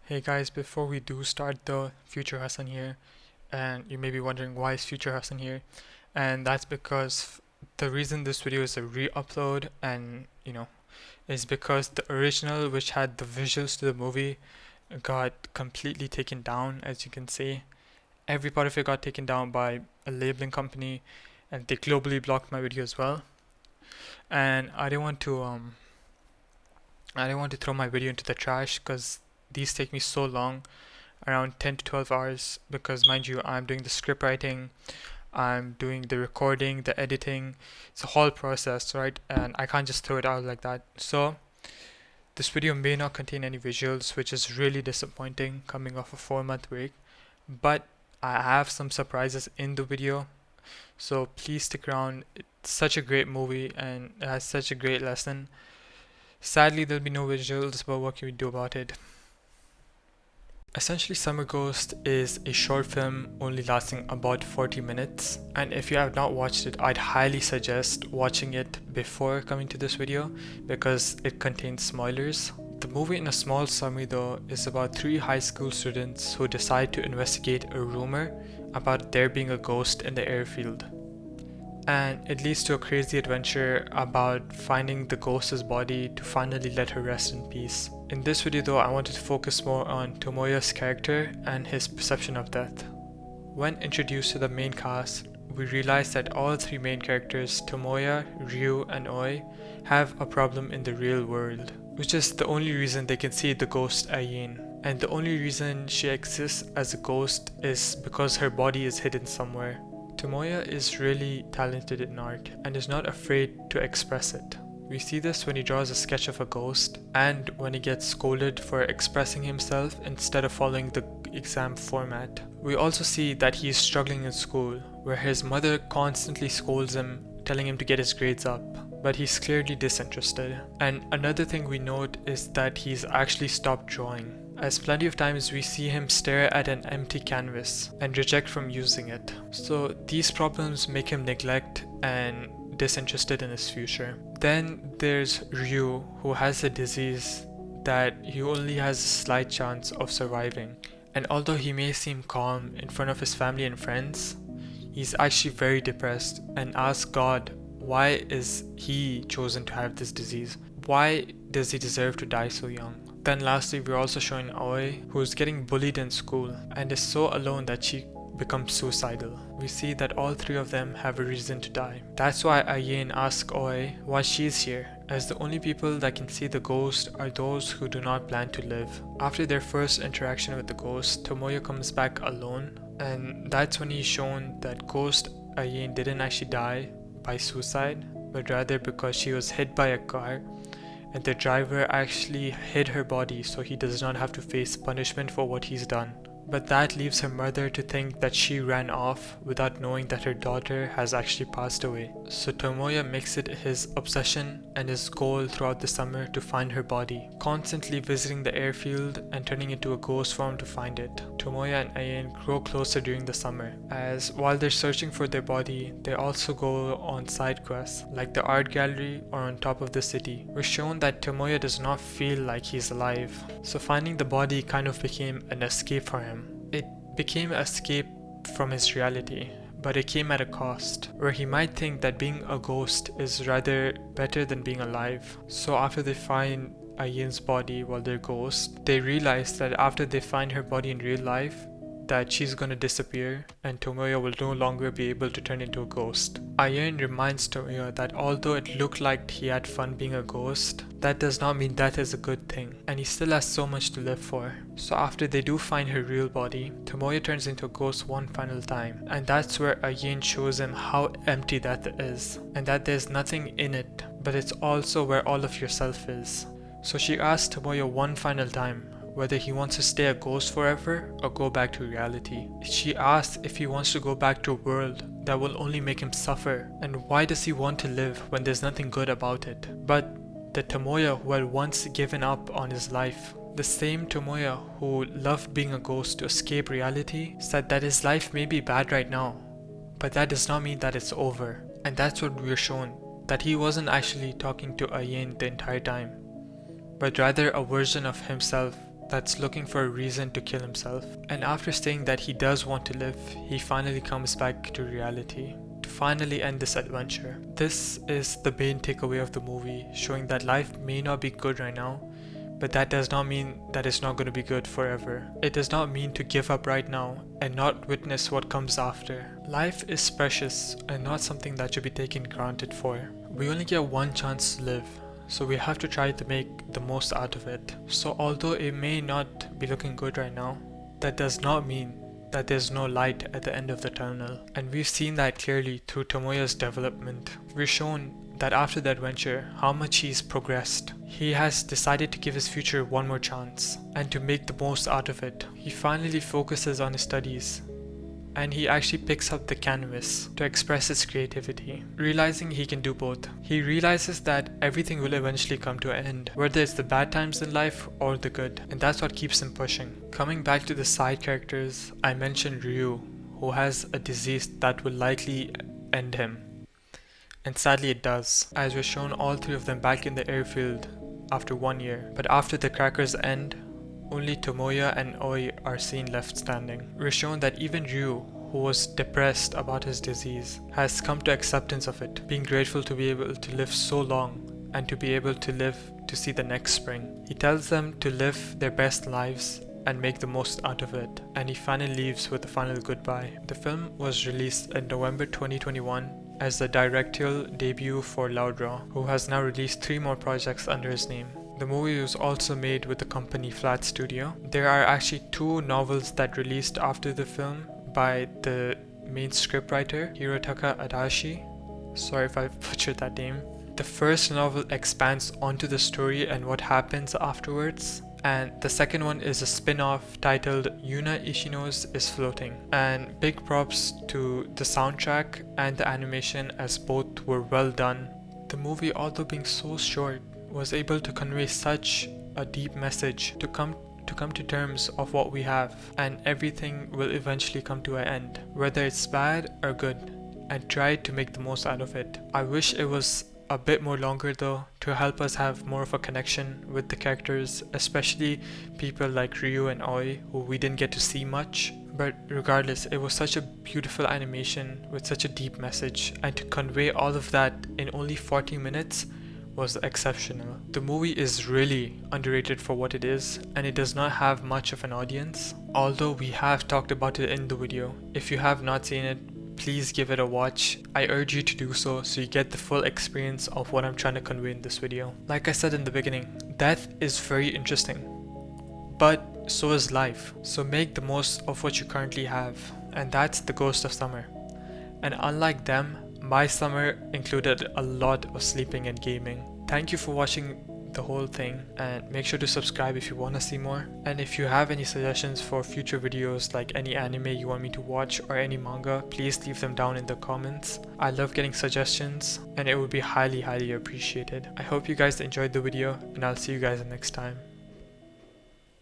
Hey guys, before we do start the Future Hassan here, and you may be wondering why is Future Hassan here, and that's because the reason this video is a re-upload and is because the original, which had the visuals to the movie, got completely taken down. As you can see, every part of it got taken down by a labeling company, and they globally blocked my video as well. And I didn't want to throw my video into the trash because these take me so long, around 10 to 12 hours, because mind you, I'm doing the script writing, I'm doing the recording, the editing. It's a whole process, right? And I can't just throw it out like that. So this video may not contain any visuals, which is really disappointing coming off a 4-month break, but I have some surprises in the video, so please stick around. It's such a great movie and it has such a great lesson. Sadly, there'll be no visuals, but what can we do about it? Essentially, Summer Ghost is a short film only lasting about 40 minutes, and if you have not watched it, I'd highly suggest watching it before coming to this video because it contains spoilers. The movie, in a small summary though, is about 3 high school students who decide to investigate a rumor about there being a ghost in the airfield. And it leads to a crazy adventure about finding the ghost's body to finally let her rest in peace. In this video though, I wanted to focus more on Tomoya's character and his perception of death. When introduced to the main cast, we realize that all 3 main characters, Tomoya, Ryu, and Oi, have a problem in the real world, which is the only reason they can see the ghost Ayin. And the only reason she exists as a ghost is because her body is hidden somewhere. Tomoya is really talented in art and is not afraid to express it. We see this when he draws a sketch of a ghost and when he gets scolded for expressing himself instead of following the exam format. We also see that he is struggling in school, where his mother constantly scolds him, telling him to get his grades up, but he's clearly disinterested. And another thing we note is that he's actually stopped drawing, as plenty of times we see him stare at an empty canvas and reject from using it. So these problems make him neglect and disinterested in his future. Then there's Ryu, who has a disease that he only has a slight chance of surviving. And although he may seem calm in front of his family and friends, he's actually very depressed and asks God, why is he chosen to have this disease? Why does he deserve to die so young? Then lastly, we're also showing Aoi, who's getting bullied in school and is so alone that she becomes suicidal. We see that all 3 of them have a reason to die. That's why Ayin asks Aoi why she's here, as the only people that can see the ghost are those who do not plan to live. After their first interaction with the ghost, Tomoya comes back alone, and that's when he's shown that ghost Ayin didn't actually die by suicide, but rather because she was hit by a car and the driver actually hid her body so he does not have to face punishment for what he's done. But that leaves her mother to think that she ran off without knowing that her daughter has actually passed away. So Tomoya makes it his obsession and his goal throughout the summer to find her body, constantly visiting the airfield and turning into a ghost form to find it. Tomoya and Ayin grow closer during the summer, as while they're searching for their body, they also go on side quests like the art gallery or on top of the city. We're shown that Tomoya does not feel like he's alive, so finding the body kind of became an escape for him. It became an escape from his reality, but it came at a cost, where he might think that being a ghost is rather better than being alive. So after they find Ayin's body while they're ghosts, they realize that after they find her body in real life, that she's gonna disappear and Tomoya will no longer be able to turn into a ghost. Ayin reminds Tomoya that although it looked like he had fun being a ghost, that does not mean death is a good thing, and he still has so much to live for. So after they do find her real body, Tomoya turns into a ghost one final time, and that's where Ayin shows him how empty death is, and that there's nothing in it, but it's also where all of yourself is. So she asks Tomoya one final time whether he wants to stay a ghost forever or go back to reality. She asks if he wants to go back to a world that will only make him suffer, and why does he want to live when there's nothing good about it. But the Tomoya who had once given up on his life, the same Tomoya who loved being a ghost to escape reality, said that his life may be bad right now, but that does not mean that it's over. And that's what we're shown, that he wasn't actually talking to Ayin the entire time, but rather a version of himself that's looking for a reason to kill himself. And after saying that he does want to live, he finally comes back to reality to finally end this adventure. This is the main takeaway of the movie, showing that life may not be good right now, but that does not mean that it's not going to be good forever. It does not mean to give up right now and not witness what comes after. Life is precious and not something that should be taken granted for. We only get one chance to live, so we have to try to make the most out of it. So although it may not be looking good right now, that does not mean that there's no light at the end of the tunnel. And we've seen that clearly through Tomoya's development. We're shown that after the adventure, how much he's progressed. He has decided to give his future one more chance and to make the most out of it. He finally focuses on his studies and he actually picks up the canvas to express his creativity, realizing he can do both. He realizes that everything will eventually come to an end, whether it's the bad times in life or the good, and that's what keeps him pushing. Coming back to the side characters, I mentioned Ryu, who has a disease that will likely end him. And sadly it does, as we're shown all three of them back in the airfield after 1 year. But after the crackers end, only Tomoya and Oi are seen left standing. We're shown that even Ryu, who was depressed about his disease, has come to acceptance of it, being grateful to be able to live so long and to be able to live to see the next spring. He tells them to live their best lives and make the most out of it, and he finally leaves with a final goodbye. The film was released in November 2021 as the directorial debut for Laudra, who has now released 3 more projects under his name. The movie was also made with the company Flat Studio. There are actually 2 novels that released after the film by the main scriptwriter, Hirotaka Adachi. Sorry if I butchered that name. The first novel expands onto the story and what happens afterwards. And the second one is a spin-off titled Yuna Ishino's is Floating. And big props to the soundtrack and the animation, as both were well done. The movie, although being so short, was able to convey such a deep message to come to terms of what we have, and everything will eventually come to an end, whether it's bad or good, and try to make the most out of it. I wish it was a bit more longer though, to help us have more of a connection with the characters, especially people like Ryu and Oi, who we didn't get to see much. But regardless, it was such a beautiful animation with such a deep message, and to convey all of that in only 40 minutes was exceptional. The movie is really underrated for what it is, and it does not have much of an audience, although we have talked about it in the video. If you have not seen it, please give it a watch. I urge you to do so you get the full experience of what I'm trying to convey in this video. Like I said in the beginning, death is very interesting, but so is life. So make the most of what you currently have, and that's the Ghost of Summer. And unlike them, my summer included a lot of sleeping and gaming. Thank you for watching the whole thing, and make sure to subscribe if you want to see more. And if you have any suggestions for future videos, like any anime you want me to watch or any manga, please leave them down in the comments. I love getting suggestions and it would be highly appreciated. I hope you guys enjoyed the video, and I'll see you guys next time.